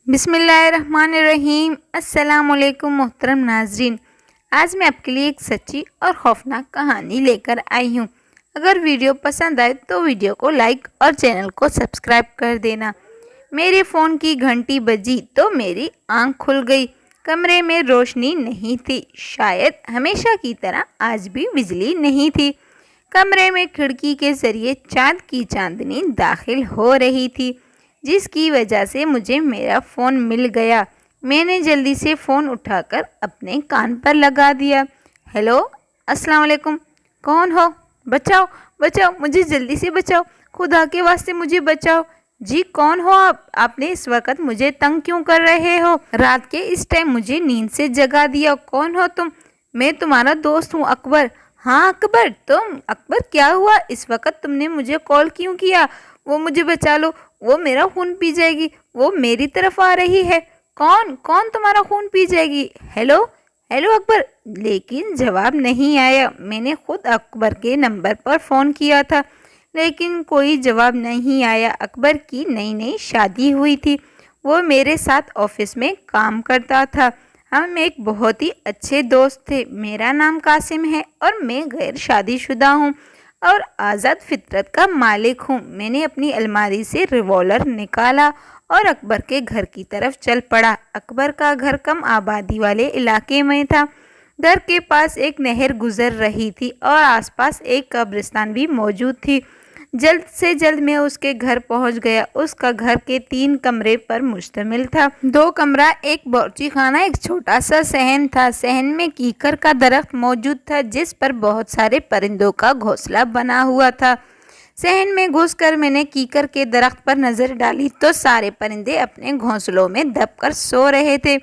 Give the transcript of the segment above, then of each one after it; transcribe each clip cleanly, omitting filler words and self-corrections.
बिस्मिल्लाहिर्रहमानिर्रहीम। अस्सलाम वालेकुम मोहतरम नाजरीन। आज मैं आपके लिए एक सच्ची और खौफनाक कहानी लेकर आई हूँ। अगर वीडियो पसंद आए तो वीडियो को लाइक और चैनल को सब्सक्राइब कर देना। मेरे फ़ोन की घंटी बजी तो मेरी आंख खुल गई। कमरे में रोशनी नहीं थी, शायद हमेशा की तरह आज भी बिजली नहीं थी। कमरे में खिड़की के ज़रिए चाँद की चांदनी दाखिल हो रही थी, जिसकी वजह से मुझे मेरा फ़ोन मिल गया। मैंने जल्दी से फ़ोन उठाकर अपने कान पर लगा दिया। हेलो, अस्सलाम वालेकुम। कौन हो? बचाओ बचाओ, मुझे जल्दी से बचाओ, खुदा के वास्ते मुझे बचाओ। जी, कौन हो आप? आपने इस वक्त मुझे तंग क्यों कर रहे हो? रात के इस टाइम मुझे नींद से जगा दिया। कौन हो तुम? मैं तुम्हारा दोस्त हूँ, अकबर। हाँ अकबर, तुम? अकबर, क्या हुआ? इस वक्त तुमने मुझे कॉल क्यों किया? वो मुझे बचा लो, वो मेरा खून पी जाएगी, वो मेरी तरफ आ रही है। कौन कौन तुम्हारा खून पी जाएगी? Hello hello Akbar. लेकिन जवाब नहीं आया। मैंने खुद अकबर के नंबर पर फ़ोन किया था, लेकिन कोई जवाब नहीं आया। अकबर की नई नई शादी हुई थी, वो मेरे साथ ऑफिस में काम करता था। हम एक बहुत ही अच्छे दोस्त थे। मेरा नाम कासिम है और मैं गैर शादीशुदा हूँ और आज़ाद फितरत का मालिक हूँ। मैंने अपनी अलमारी से रिवॉल्वर निकाला और अकबर के घर की तरफ चल पड़ा। अकबर का घर कम आबादी वाले इलाके में था। घर के पास एक नहर गुजर रही थी और आसपास एक कब्रिस्तान भी मौजूद थी। जल्द से जल्द मैं उसके घर पहुंच गया। उसका घर के 3 कमरे पर मुश्तमिल था। 2 कमरा, एक बावर्ची खाना, एक छोटा सा सहन था। सहन में कीकर का दरख्त मौजूद था, जिस पर बहुत सारे परिंदों का घोंसला बना हुआ था। सहन में घुसकर मैंने कीकर के दरख्त पर नज़र डाली तो सारे परिंदे अपने घोंसलों में दबकर सो रहे थे।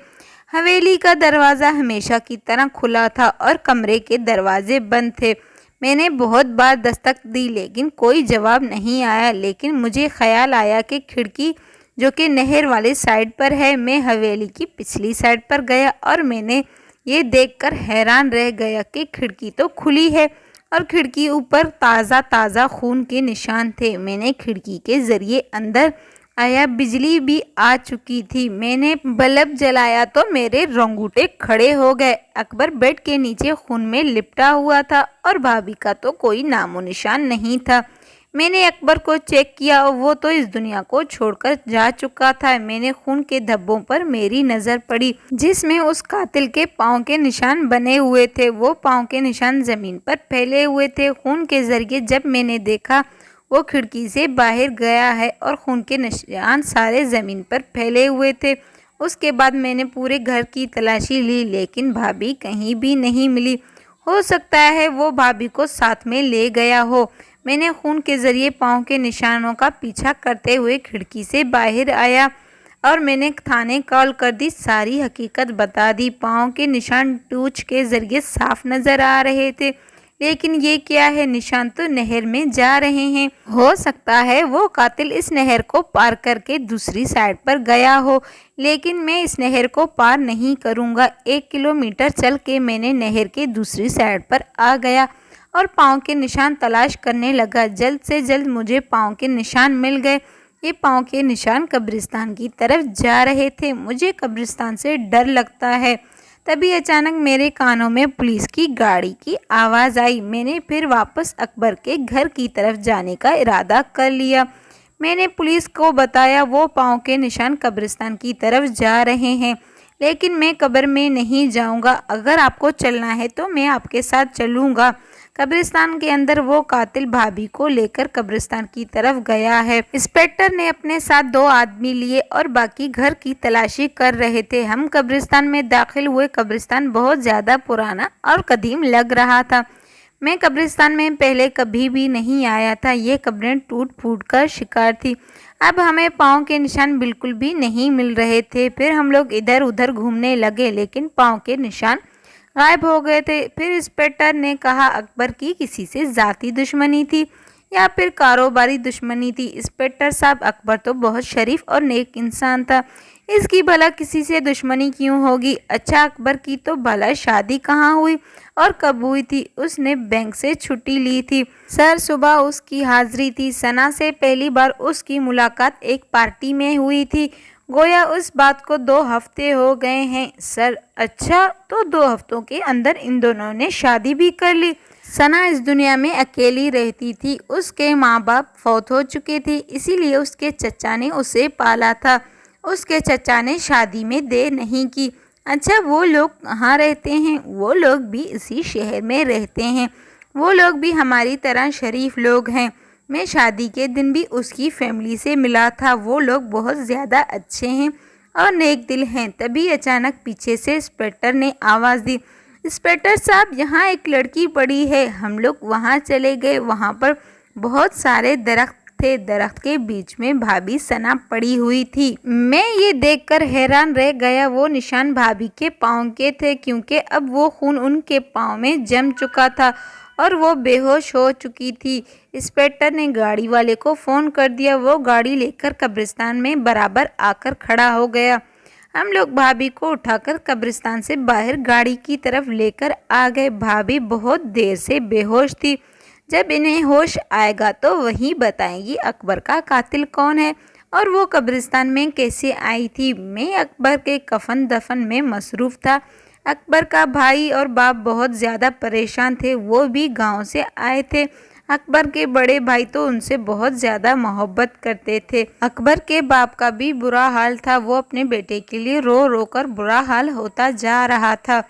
हवेली का दरवाज़ा हमेशा की तरह खुला था और कमरे के दरवाजे बंद थे। मैंने बहुत बार दस्तक दी, लेकिन कोई जवाब नहीं आया। लेकिन मुझे ख्याल आया कि खिड़की जो कि नहर वाली साइड पर है, मैं हवेली की पिछली साइड पर गया और मैंने ये देखकर हैरान रह गया कि खिड़की तो खुली है और खिड़की ऊपर ताज़ा ताज़ा खून के निशान थे। मैंने खिड़की के ज़रिए अंदर आया, बिजली भी आ चुकी थी। मैंने बल्ब जलाया तो मेरे रोंगटे खड़े हो गए। अकबर बेड के नीचे खून में लिपटा हुआ था और भाभी का तो कोई नामो निशान नहीं था। मैंने अकबर को चेक किया और वो तो इस दुनिया को छोड़कर जा चुका था। मैंने खून के धब्बों पर मेरी नज़र पड़ी, जिसमें उस कातिल के पाँव के निशान बने हुए थे। वो पाँव के निशान ज़मीन पर फैले हुए थे। खून के ज़रिए जब मैंने देखा वो खिड़की से बाहर गया है और खून के निशान सारे ज़मीन पर फैले हुए थे। उसके बाद मैंने पूरे घर की तलाशी ली, लेकिन भाभी कहीं भी नहीं मिली। हो सकता है वो भाभी को साथ में ले गया हो। मैंने खून के ज़रिए पाँव के निशानों का पीछा करते हुए खिड़की से बाहर आया और मैंने थाने कॉल कर दी, सारी हकीकत बता दी। पाँव के निशान टूच के ज़रिए साफ नज़र आ रहे थे, लेकिन ये क्या है? निशान तो नहर में जा रहे हैं। हो सकता है वो कातिल इस नहर को पार करके दूसरी साइड पर गया हो, लेकिन मैं इस नहर को पार नहीं करूँगा। 1 किलोमीटर चल के मैंने नहर के दूसरी साइड पर आ गया और पाँव के निशान तलाश करने लगा। जल्द से जल्द मुझे पाँव के निशान मिल गए। ये पाँव के निशान कब्रिस्तान की तरफ जा रहे थे। मुझे कब्रिस्तान से डर लगता है। तभी अचानक मेरे कानों में पुलिस की गाड़ी की आवाज़ आई। मैंने फिर वापस अकबर के घर की तरफ जाने का इरादा कर लिया। मैंने पुलिस को बताया वो पाँव के निशान कब्रिस्तान की तरफ जा रहे हैं, लेकिन मैं कब्र में नहीं जाऊंगा। अगर आपको चलना है तो मैं आपके साथ चलूंगा। कब्रिस्तान के अंदर वो कातिल भाभी को लेकर कब्रिस्तान की तरफ गया है। इंस्पेक्टर ने अपने साथ 2 आदमी लिए और बाकी घर की तलाशी कर रहे थे। हम कब्रिस्तान में दाखिल हुए। कब्रिस्तान बहुत ज़्यादा पुराना और कदीम लग रहा था। मैं कब्रिस्तान में पहले कभी भी नहीं आया था। ये कब्रें टूट फूट कर शिकार थी। अब हमें पाँव के निशान बिल्कुल भी नहीं मिल रहे थे। फिर हम लोग इधर उधर घूमने लगे, लेकिन पाँव के निशान गायब हो गए थे। फिर इंस्पेक्टर ने कहा अकबर की किसी से ज़ाती दुश्मनी थी या फिर कारोबारी दुश्मनी थी। इंस्पेक्टर साहब, अकबर तो बहुत शरीफ और नेक इंसान था, इसकी भला किसी से दुश्मनी क्यों होगी? अच्छा, अकबर की तो भला शादी कहाँ हुई और कब हुई थी? उसने बैंक से छुट्टी ली थी सर, सुबह उसकी हाजिरी थी। सना से पहली बार उसकी मुलाकात एक पार्टी में हुई थी। गोया उस बात को 2 हफ्ते हो गए हैं सर। अच्छा, तो 2 हफ्तों के अंदर इन दोनों ने शादी भी कर ली। सना इस दुनिया में अकेली रहती थी, उसके माँ बाप फौत हो चुके थे, इसीलिए उसके चचा ने उसे पाला था। उसके चचा ने शादी में देर नहीं की। अच्छा, वो लोग कहाँ रहते हैं? वो लोग भी इसी शहर में रहते हैं। वो लोग भी हमारी तरह शरीफ लोग हैं। मैं शादी के दिन भी उसकी फैमिली से मिला था। वो लोग बहुत ज़्यादा अच्छे हैं और नेक दिल हैं। तभी अचानक पीछे से इंस्पेक्टर ने आवाज़ दी, इंस्पेक्टर साहब, यहाँ एक लड़की पड़ी है। हम लोग वहाँ चले गए। वहाँ पर बहुत सारे दरख्त थे। दरख्त के बीच में भाभी सना पड़ी हुई थी। मैं ये देखकर हैरान रह गया। वो निशान भाभी के पाँव के थे, क्योंकि अब वो खून उनके पाँव में जम चुका था और वो बेहोश हो चुकी थी। इंस्पेक्टर ने गाड़ी वाले को फ़ोन कर दिया। वो गाड़ी लेकर कब्रिस्तान में बराबर आकर खड़ा हो गया। हम लोग भाभी को उठाकर कब्रिस्तान से बाहर गाड़ी की तरफ लेकर आ गए। भाभी बहुत देर से बेहोश थी। जब इन्हें होश आएगा तो वही बताएंगी अकबर का कातिल कौन है और वो कब्रिस्तान में कैसे आई थी। मैं अकबर के कफन दफन में मसरूफ़ था। अकबर का भाई और बाप बहुत ज़्यादा परेशान थे। वो भी गांव से आए थे। अकबर के बड़े भाई तो उनसे बहुत ज़्यादा मोहब्बत करते थे। अकबर के बाप का भी बुरा हाल था। वो अपने बेटे के लिए रो रो कर बुरा हाल होता जा रहा था।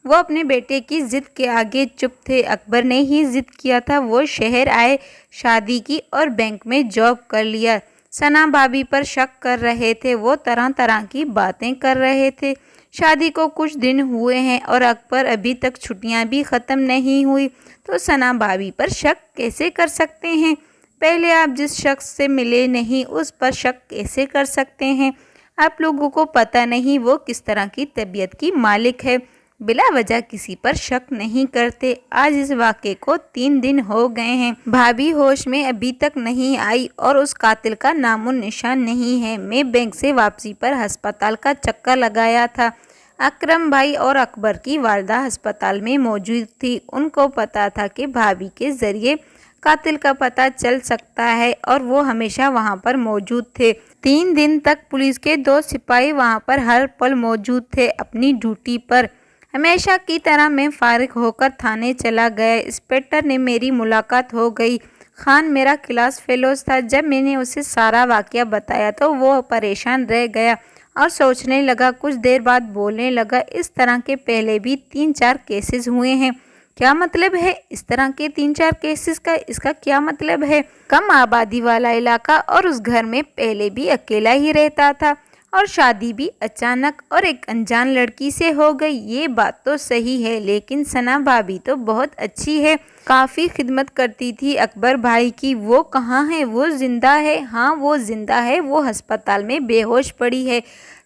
वो अपने बेटे की ज़िद के आगे चुप थे। अकबर ने ही ज़िद किया था। वो शहर आए, शादी की और बैंक में जॉब कर लिया। सना भाभी पर शक कर रहे थे। वो तरह तरह की बातें कर रहे थे। शादी को कुछ दिन हुए हैं और अकबर अभी तक छुट्टियां भी ख़त्म नहीं हुई, तो सना भाभी पर शक कैसे कर सकते हैं? पहले आप जिस शख्स से मिले नहीं उस पर शक कैसे कर सकते हैं? आप लोगों को पता नहीं वो किस तरह की तबीयत की मालिक है। बिला वजह किसी पर शक नहीं करते। आज इस वाक़े को 3 दिन हो गए हैं। भाभी होश में अभी तक नहीं आई और उस कातिल का नामो निशान नहीं है। मैं बैंक से वापसी पर अस्पताल का चक्कर लगाया था। अकरम भाई और अकबर की वालदा अस्पताल में मौजूद थी। उनको पता था कि भाभी के ज़रिए कातिल का पता चल सकता है और वो हमेशा वहाँ पर मौजूद थे। 3 दिन तक पुलिस के 2 सिपाही वहाँ पर हर पल मौजूद थे अपनी ड्यूटी पर। हमेशा की तरह मैं फारिग होकर थाने चला गया। इंस्पेक्टर ने मेरी मुलाकात हो गई। खान मेरा क्लास फेलोज था। जब मैंने उसे सारा वाक़या बताया तो वो परेशान रह गया और सोचने लगा। कुछ देर बाद बोलने लगा, इस तरह के पहले भी 3-4 केसेस हुए हैं। क्या मतलब है इस तरह के 3-4 केसेस का? इसका क्या मतलब है? कम आबादी वाला इलाका और उस घर में पहले भी अकेला ही रहता था और शादी भी अचानक और एक अनजान लड़की से हो गई। ये बात तो सही है, लेकिन सना भाभी तो बहुत अच्छी है, काफ़ी खिदमत करती थी अकबर भाई की। वो कहाँ है? वो जिंदा है? हाँ, वो जिंदा है। वो अस्पताल में बेहोश पड़ी है।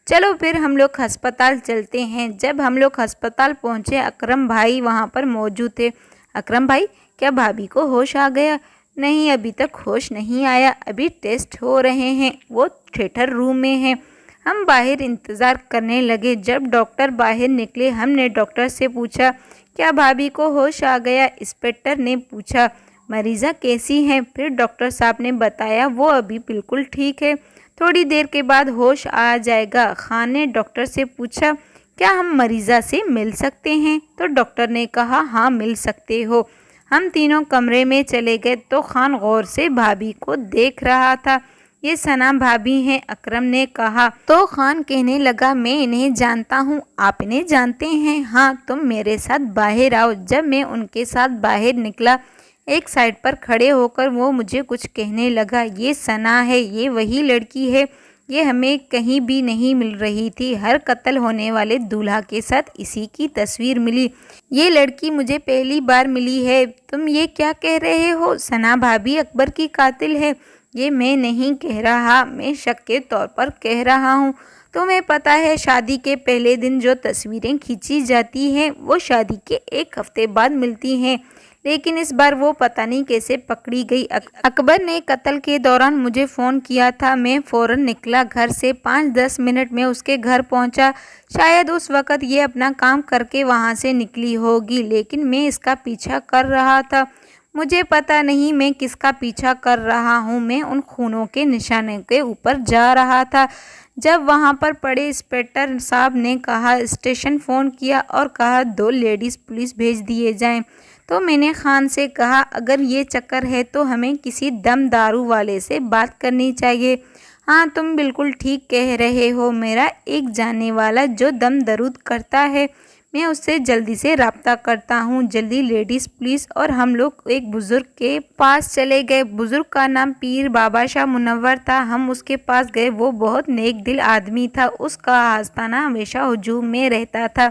चलो फिर हम लोग अस्पताल चलते हैं। जब हम लोग अस्पताल पहुँचे, अकरम भाई वहाँ पर मौजूद थे। अकरम भाई, क्या भाभी को होश आ गया? नहीं, अभी तक होश नहीं आया। अभी टेस्ट हो रहे हैं। वो थिएटर रूम में है। हम बाहर इंतज़ार करने लगे। जब डॉक्टर बाहर निकले, हमने डॉक्टर से पूछा, क्या भाभी को होश आ गया? इंस्पेक्टर ने पूछा। मरीज़ा कैसी है? फिर डॉक्टर साहब ने बताया, वो अभी बिल्कुल ठीक है, थोड़ी देर के बाद होश आ जाएगा। खान ने डॉक्टर से पूछा, क्या हम मरीज़ा से मिल सकते हैं? तो डॉक्टर ने कहा, हाँ मिल सकते हो। हम तीनों कमरे में चले गए तो खान गौर से भाभी को देख रहा था। ये सना भाभी हैं, अकरम ने कहा। तो खान कहने लगा, मैं इन्हें जानता हूँ। आप इन्हें जानते हैं? हाँ, तुम मेरे साथ बाहर आओ। जब मैं उनके साथ बाहर निकला, एक साइड पर खड़े होकर वो मुझे कुछ कहने लगा। ये सना है, ये वही लड़की है। ये हमें कहीं भी नहीं मिल रही थी। हर कत्ल होने वाले दूल्हा के साथ इसी की तस्वीर मिली। ये लड़की मुझे पहली बार मिली है। तुम ये क्या कह रहे हो? सना भाभी अकबर की कातिल है। ये मैं नहीं कह रहा, मैं शक के तौर पर कह रहा हूँ। तुम्हें पता है, शादी के पहले दिन जो तस्वीरें खींची जाती हैं वो शादी के 1 हफ्ते बाद मिलती हैं, लेकिन इस बार वो पता नहीं कैसे पकड़ी गई। अकबर ने कत्ल के दौरान मुझे फ़ोन किया था। मैं फ़ौरन निकला घर से। 5-10 मिनट में उसके घर पहुंचा। शायद उस वक़्त ये अपना काम करके वहां से निकली होगी, लेकिन मैं इसका पीछा कर रहा था। मुझे पता नहीं मैं किसका पीछा कर रहा हूँ। मैं उन खूनों के निशाने के ऊपर जा रहा था। जब वहाँ पर पड़े इंस्पेक्टर साहब ने कहा, स्टेशन फ़ोन किया और कहा 2 लेडीज़ पुलिस भेज दिए जाएं, तो मैंने खान से कहा अगर ये चक्कर है तो हमें किसी दम दारू वाले से बात करनी चाहिए। हाँ, तुम बिल्कुल ठीक कह रहे हो। मेरा एक जानने वाला जो दम दरूद करता है, मैं उससे जल्दी से राब्ता करता हूँ। जल्दी लेडीज़ पुलिस और हम लोग एक बुज़ुर्ग के पास चले गए। बुज़ुर्ग का नाम पीर बाबा शाह मुनव्वर था। हम उसके पास गए। वो बहुत नेक दिल आदमी था। उसका आस्ताना हमेशा हुजूम में रहता था।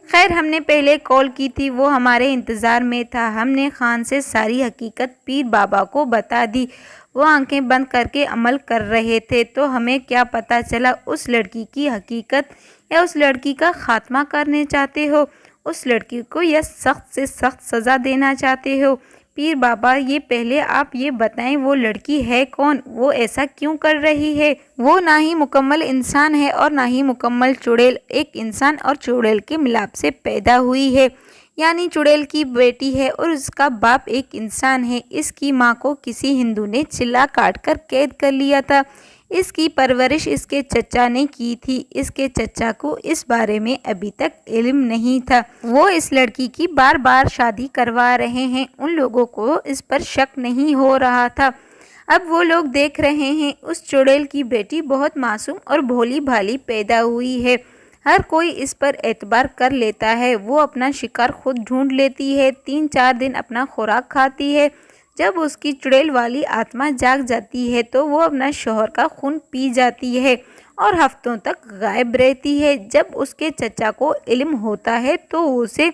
खैर, हमने पहले कॉल की थी, वो हमारे इंतज़ार में था। हमने खान से सारी हकीकत पीर बाबा को बता दी। वो आंखें बंद करके अमल कर रहे थे। तो हमें क्या पता चला, उस लड़की की हकीकत या उस लड़की का खात्मा करने चाहते हो? उस लड़की को यह सख्त से सख्त सज़ा देना चाहते हो? पीर बाबा, ये पहले आप ये बताएं, वो लड़की है कौन? वो ऐसा क्यों कर रही है? वो ना ही मुकम्मल इंसान है और ना ही मुकम्मल चुड़ैल। एक इंसान और चुड़ैल के मिलाप से पैदा हुई है, यानी चुड़ैल की बेटी है और उसका बाप एक इंसान है। इसकी माँ को किसी हिंदू ने चिल्ला काट कर कैद कर लिया था। इसकी परवरिश इसके चचा ने की थी। इसके चचा को इस बारे में अभी तक इल्म नहीं था। वो इस लड़की की बार बार शादी करवा रहे हैं। उन लोगों को इस पर शक नहीं हो रहा था। अब वो लोग देख रहे हैं उस चुड़ैल की बेटी बहुत मासूम और भोली भाली पैदा हुई है। हर कोई इस पर एतबार कर लेता है। वो अपना शिकार खुद ढूंढ लेती है। 3-4 दिन अपना खुराक खाती है। जब उसकी चुड़ैल वाली आत्मा जाग जाती है तो वो अपना शौहर का खून पी जाती है और हफ्तों तक गायब रहती है। जब उसके चचा को इल्म होता है तो उसे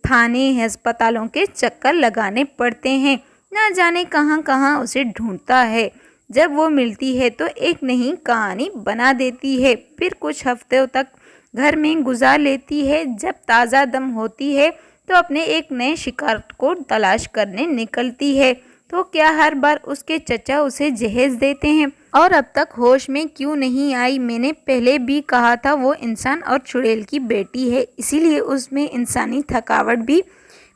थाने अस्पतालों के चक्कर लगाने पड़ते हैं। ना जाने कहाँ कहाँ उसे ढूंढता है। जब वो मिलती है तो एक नई कहानी बना देती है। फिर कुछ हफ्तों तक घर में गुजार लेती है। जब ताज़ा दम होती है तो अपने एक नए शिकार को तलाश करने निकलती है। तो क्या हर बार उसके चचा उसे जहेज देते हैं? और अब तक होश में क्यों नहीं आई? मैंने पहले भी कहा था वो इंसान और चुड़ैल की बेटी है, इसीलिए उसमें इंसानी थकावट भी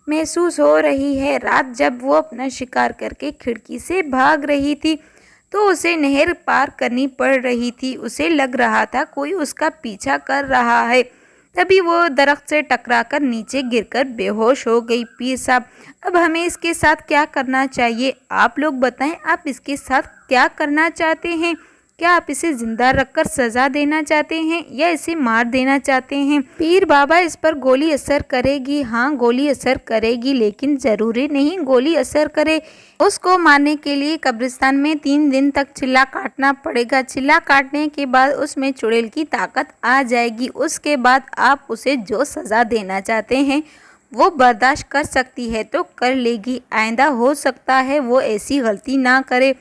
महसूस हो रही है। रात जब वो अपना शिकार करके खिड़की से भाग रही थी तो उसे नहर पार करनी पड़ रही थी। उसे लग रहा था कोई उसका पीछा कर रहा है। तभी वो दरख्त से टकराकर नीचे गिरकर बेहोश हो गई। पीर साहब, अब हमें इसके साथ क्या करना चाहिए? आप लोग बताएं, आप इसके साथ क्या करना चाहते हैं? क्या आप इसे जिंदा रखकर सजा देना चाहते हैं या इसे मार देना चाहते हैं? पीर बाबा, इस पर गोली असर करेगी। हाँ, गोली असर करेगी, लेकिन ज़रूरी नहीं गोली असर करे। उसको मारने के लिए कब्रिस्तान में 3 दिन तक चिल्ला काटना पड़ेगा। चिल्ला काटने के बाद उसमें चुड़ैल की ताकत आ जाएगी। उसके बाद आप उसे जो सज़ा देना चाहते हैं वो बर्दाश्त कर सकती है तो कर लेगी। आइंदा हो सकता है वो ऐसी गलती ना करे।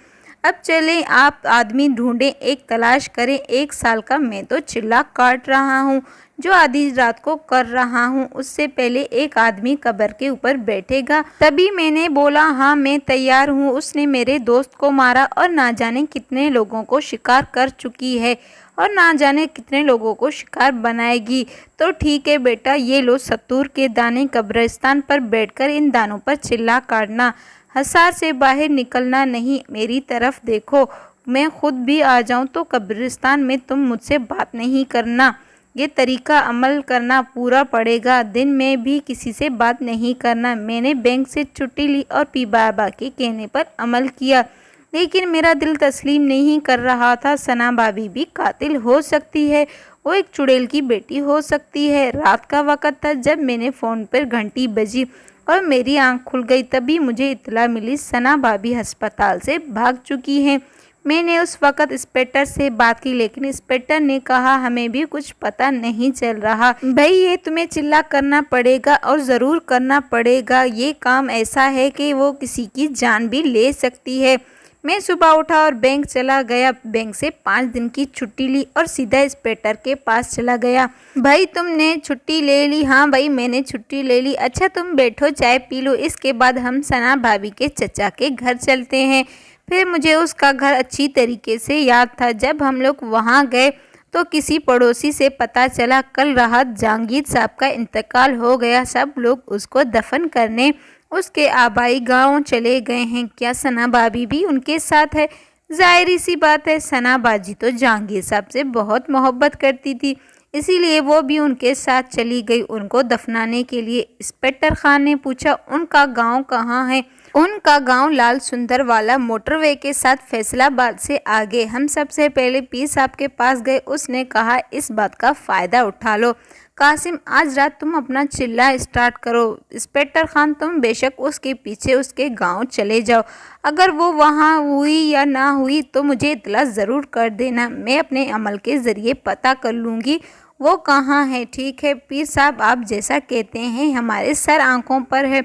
अब चलें, आप आदमी ढूंढें, एक तलाश करें। 1 साल का मैं तो चिल्ला काट रहा हूँ जो आधी रात को कर रहा हूँ। उससे पहले एक आदमी कब्र के ऊपर बैठेगा। तभी मैंने बोला, हाँ मैं तैयार हूँ। उसने मेरे दोस्त को मारा और ना जाने कितने लोगों को शिकार कर चुकी है और ना जाने कितने लोगों को शिकार बनाएगी। तो ठीक है बेटा, ये लो सतूर के दाने। कब्रिस्तान पर बैठकर इन दानों पर चिल्ला काटना। हसार से बाहर निकलना नहीं। मेरी तरफ देखो, मैं खुद भी आ जाऊं तो कब्रिस्तान में तुम मुझसे बात नहीं करना। ये तरीका अमल करना पूरा पड़ेगा। दिन में भी किसी से बात नहीं करना। मैंने बैंक से छुट्टी ली और पी बाबा के कहने पर अमल किया, लेकिन मेरा दिल तस्लीम नहीं कर रहा था। सना भाभी भी कातिल हो सकती है। वो एक चुड़ैल की बेटी हो सकती है। रात का वक़्त था जब मैंने फ़ोन पर घंटी बजी और मेरी आंख खुल गई। तभी मुझे इत्तला मिली सना भाभी अस्पताल से भाग चुकी हैं। मैंने उस वक़्त इंस्पेक्टर से बात की, लेकिन इंस्पेक्टर ने कहा हमें भी कुछ पता नहीं चल रहा। भाई, ये तुम्हें चिल्ला करना पड़ेगा और ज़रूर करना पड़ेगा। ये काम ऐसा है कि वो किसी की जान भी ले सकती है। मैं सुबह उठा और बैंक चला गया। बैंक से 5 दिन की छुट्टी ली और सीधा इंस्पेक्टर के पास चला गया। भाई, तुमने छुट्टी ले ली? हाँ भाई, मैंने छुट्टी ले ली। अच्छा, तुम बैठो, चाय पी लो। इसके बाद हम सना भाभी के चचा के घर चलते हैं। फिर मुझे उसका घर अच्छी तरीके से याद था। जब हम लोग वहाँ गए तो किसी पड़ोसी से पता चला कल रात जहांगीर साहब का इंतकाल हो गया। सब लोग उसको दफन करने اس کے آبائی گاؤں چلے گئے ہیں۔ کیا ثنا بھابھی بھی ان کے ساتھ ہے؟ ظاہری سی بات ہے، ثنا باجی تو جہانگیر صاحب سے بہت محبت کرتی تھی، اسی لیے وہ بھی ان کے ساتھ چلی گئی ان کو دفنانے کے لیے۔ انسپکٹر خان نے پوچھا، ان کا گاؤں کہاں ہے؟ ان کا گاؤں لال سندر والا موٹر وے کے ساتھ فیصل آباد سے آگے۔ ہم سب سے پہلے پیر صاحب کے پاس گئے۔ اس نے کہا، اس بات کا فائدہ اٹھا لو قاسم، آج رات تم اپنا چلہ اسٹارٹ کرو۔ انسپکٹر خان، تم بے شک اس کے پیچھے اس کے گاؤں چلے جاؤ، اگر وہ وہاں ہوئی یا نہ ہوئی تو مجھے اطلاع ضرور کر دینا، میں اپنے عمل کے ذریعے پتہ کر لوں گی وہ کہاں ہے۔ ٹھیک ہے پیر صاحب، آپ جیسا کہتے ہیں، ہمارے سر آنکھوں پر ہے۔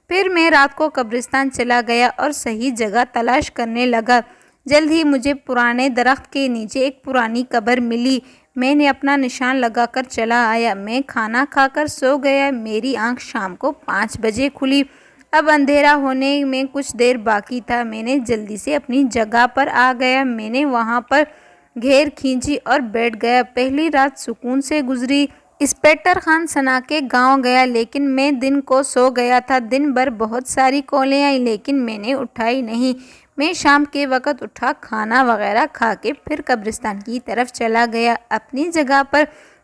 پھر میں رات کو قبرستان چلا گیا اور صحیح جگہ تلاش کرنے لگا۔ جلد ہی مجھے پرانے درخت کے نیچے ایک پرانی قبر ملی۔ میں نے اپنا نشان لگا کر چلا آیا۔ میں کھانا کھا کر سو گیا۔ میری آنکھ شام کو 5 بجے کھلی۔ اب اندھیرا ہونے میں کچھ دیر باقی تھا۔ میں نے جلدی سے اپنی جگہ پر آ گیا۔ میں نے وہاں پر گھیر کھینچی اور بیٹھ گیا۔ پہلی رات سکون سے گزری۔ انسپکٹر خان ثنا کے گاؤں گیا، لیکن میں دن کو سو گیا تھا۔ دن بھر بہت ساری کالیں آئیں، لیکن میں نے اٹھائی نہیں۔ میں شام کے وقت اٹھا، کھانا وغیرہ کھا کے پھر قبرستان کی طرف چلا گیا، اپنی جگہ پر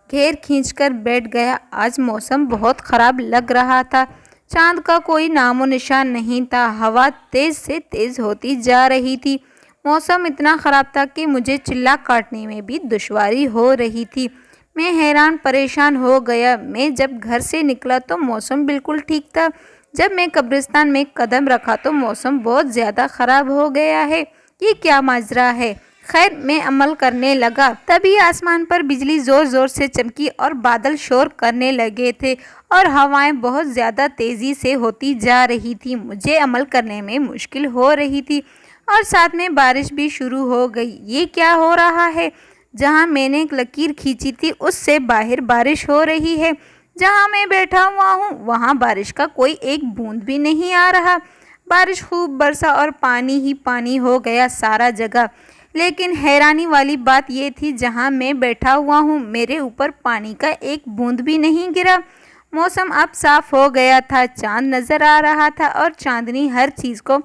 گھیر کھینچ کر بیٹھ گیا۔ آج موسم بہت خراب لگ رہا تھا، چاند کا کوئی نام و نشان نہیں تھا، ہوا تیز سے تیز ہوتی جا رہی تھی۔ موسم اتنا خراب تھا کہ مجھے چلہ کاٹنے میں بھی دشواری ہو رہی تھی۔ میں حیران پریشان ہو گیا۔ میں جب گھر سے نکلا تو موسم بالکل ٹھیک تھا، جب میں قبرستان میں قدم رکھا تو موسم بہت زیادہ خراب ہو گیا ہے۔ یہ کیا ماجرا ہے؟ خیر، میں عمل کرنے لگا۔ تبھی آسمان پر بجلی زور زور سے چمکی اور بادل شور کرنے لگے تھے اور ہوائیں بہت زیادہ تیزی سے ہوتی جا رہی تھی۔ مجھے عمل کرنے میں مشکل ہو رہی تھی اور ساتھ میں بارش بھی شروع ہو گئی۔ یہ کیا ہو رہا ہے؟ جہاں میں نے لکیر کھینچی تھی اس سے باہر بارش ہو رہی ہے، جہاں میں بیٹھا ہوا ہوں وہاں بارش کا کوئی ایک بوند بھی نہیں آ رہا۔ بارش خوب برسا اور پانی ہی پانی ہو گیا سارا جگہ، لیکن حیرانی والی بات یہ تھی جہاں میں بیٹھا ہوا ہوں میرے اوپر پانی کا ایک بوند بھی نہیں گرا۔ موسم اب صاف ہو گیا تھا، چاند نظر آ رہا تھا اور چاندنی ہر چیز کو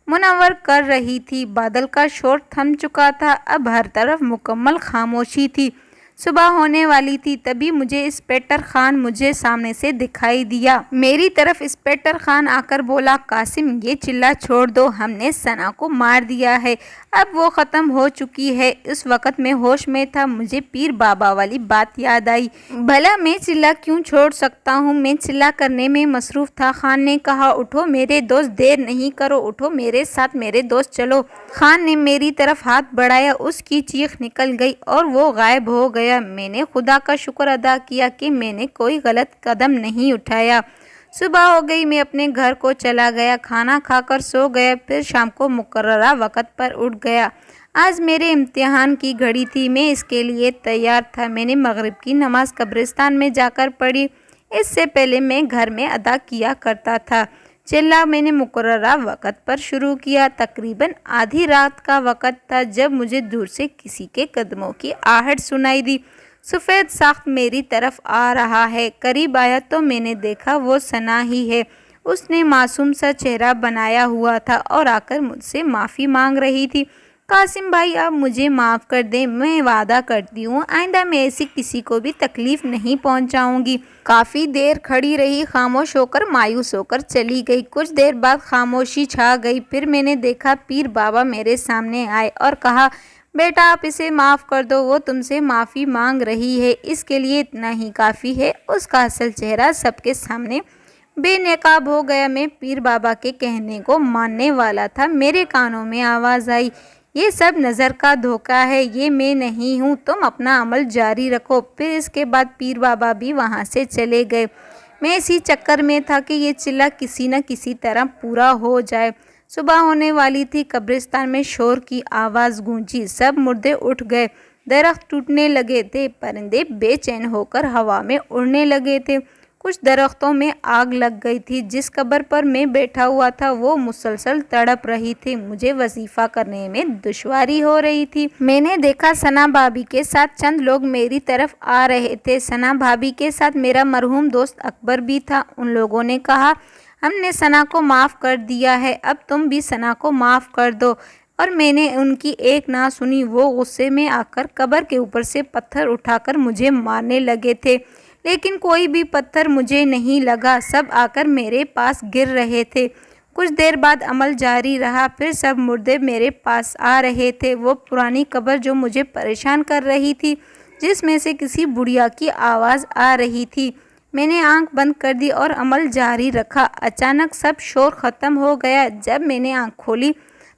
منور کر رہی تھی۔ بادل کا شور تھم چکا تھا، اب ہر طرف مکمل خاموشی تھی۔ صبح ہونے والی تھی، تبھی مجھے انسپکٹر خان مجھے سامنے سے دکھائی دیا۔ میری طرف انسپکٹر خان آ کر بولا، قاسم یہ چلہ چھوڑ دو، ہم نے ثنا کو مار دیا ہے، اب وہ ختم ہو چکی ہے۔ اس وقت میں ہوش میں تھا، مجھے پیر بابا والی بات یاد آئی۔ بھلا میں چلہ کیوں چھوڑ سکتا ہوں؟ میں چلہ کرنے میں مصروف تھا۔ خان نے کہا، اٹھو میرے دوست، دیر نہیں کرو، اٹھو میرے ساتھ، میرے دوست چلو۔ خان نے میری طرف ہاتھ بڑھایا، اس کی چیخ نکل گئی اور وہ غائب ہو گیا۔ میں نے خدا کا شکر ادا کیا کہ میں نے کوئی غلط قدم نہیں اٹھایا۔ صبح ہو گئی، میں اپنے گھر کو چلا گیا، کھانا کھا کر سو گیا، پھر شام کو مقررہ وقت پر اٹھ گیا۔ آج میرے امتحان کی گھڑی تھی، میں اس کے لیے تیار تھا۔ میں نے مغرب کی نماز قبرستان میں جا کر پڑھی، اس سے پہلے میں گھر میں ادا کیا کرتا تھا۔ چلہ میں نے مقررہ وقت پر شروع کیا۔ تقریباً آدھی رات کا وقت تھا جب مجھے دور سے کسی کے قدموں کی آہٹ سنائی دی۔ سفید ساخت میری طرف آ رہا ہے۔ قریب آیا تو میں نے دیکھا وہ ثنا ہی ہے۔ اس نے معصوم سا چہرہ بنایا ہوا تھا اور آ کر مجھ سے معافی مانگ رہی تھی۔ قاسم بھائی، آپ مجھے معاف کر دیں، میں وعدہ کرتی ہوں آئندہ میں ایسی کسی کو بھی تکلیف نہیں پہنچاؤں گی۔ کافی دیر کھڑی رہی، خاموش ہو کر مایوس ہو کر چلی گئی۔ کچھ دیر بعد خاموشی چھا گئی، پھر میں نے دیکھا پیر بابا میرے سامنے آئے اور کہا، بیٹا آپ اسے معاف کر دو، وہ تم سے معافی مانگ رہی ہے، اس کے لیے اتنا ہی کافی ہے۔ اس کا اصل چہرہ سب کے سامنے بے نقاب ہو گیا۔ میں پیر بابا کے کہنے کو ماننے والا تھا، میرے کانوں میں آواز آئی، یہ سب نظر کا دھوکہ ہے، یہ میں نہیں ہوں، تم اپنا عمل جاری رکھو۔ پھر اس کے بعد پیر بابا بھی وہاں سے چلے گئے۔ میں اسی چکر میں تھا کہ یہ چلہ کسی نہ کسی طرح پورا ہو جائے۔ صبح ہونے والی تھی، قبرستان میں شور کی آواز گونجی، سب مردے اٹھ گئے، درخت ٹوٹنے لگے تھے، پرندے بے چین ہو کر ہوا میں اڑنے لگے تھے، کچھ درختوں میں آگ لگ گئی تھی، جس قبر پر میں بیٹھا ہوا تھا وہ مسلسل تڑپ رہی تھی، مجھے وظیفہ کرنے میں دشواری ہو رہی تھی۔ میں نے دیکھا ثنا بھابھی کے ساتھ چند لوگ میری طرف آ رہے تھے، ثنا بھابھی کے ساتھ میرا مرحوم دوست اکبر بھی تھا۔ ان لوگوں نے کہا، ہم نے ثنا کو معاف کر دیا ہے، اب تم بھی ثنا کو معاف کر دو۔ اور میں نے ان کی ایک نہ سنی۔ وہ غصے میں آ کر قبر کے اوپر سے پتھر اٹھا کر مجھے مارنے لگے تھے، لیکن کوئی بھی پتھر مجھے نہیں لگا، سب آ کر میرے پاس گر رہے تھے۔ کچھ دیر بعد عمل جاری رہا، پھر سب مردے میرے پاس آ رہے تھے۔ وہ پرانی قبر جو مجھے پریشان کر رہی تھی، جس میں سے کسی بڑھیا کی آواز آ رہی تھی۔ میں نے آنکھ بند کر دی اور عمل جاری رکھا۔ اچانک سب شور ختم ہو گیا۔ جب میں نے آنکھ کھولی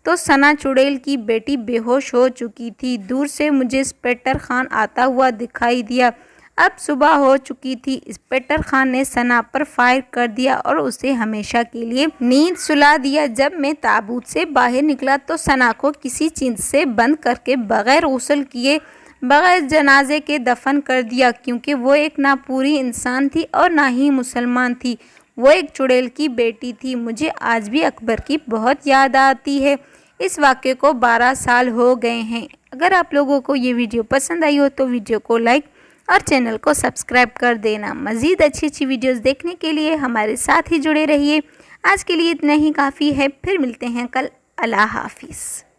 تو ثنا چڑیل کی بیٹی بے ہوش ہو چکی تھی۔ دور سے مجھے انسپکٹر خان آتا ہوا دکھائی دیا۔ اب صبح ہو چکی تھی۔ انسپکٹر خان نے ثنا پر فائر کر دیا اور اسے ہمیشہ کے لیے نیند سلا دیا۔ جب میں تابوت سے باہر نکلا تو ثنا کو کسی چیز سے بند کر کے بغیر غسل کیے، بغیر جنازے کے دفن کر دیا، کیونکہ وہ ایک نہ پوری انسان تھی اور نہ ہی مسلمان تھی۔ وہ ایک چڑیل کی بیٹی تھی۔ مجھے آج بھی اکبر کی بہت یاد آتی ہے۔ اس واقعے کو 12 سال ہو گئے ہیں۔ اگر آپ لوگوں کو یہ ویڈیو پسند آئی ہو تو ویڈیو کو لائک اور چینل کو سبسکرائب کر دینا۔ مزید اچھی ویڈیوز دیکھنے کے لیے ہمارے ساتھ ہی جڑے رہیے۔ آج کے لیے اتنا ہی کافی ہے، پھر ملتے ہیں کل۔ اللہ حافظ۔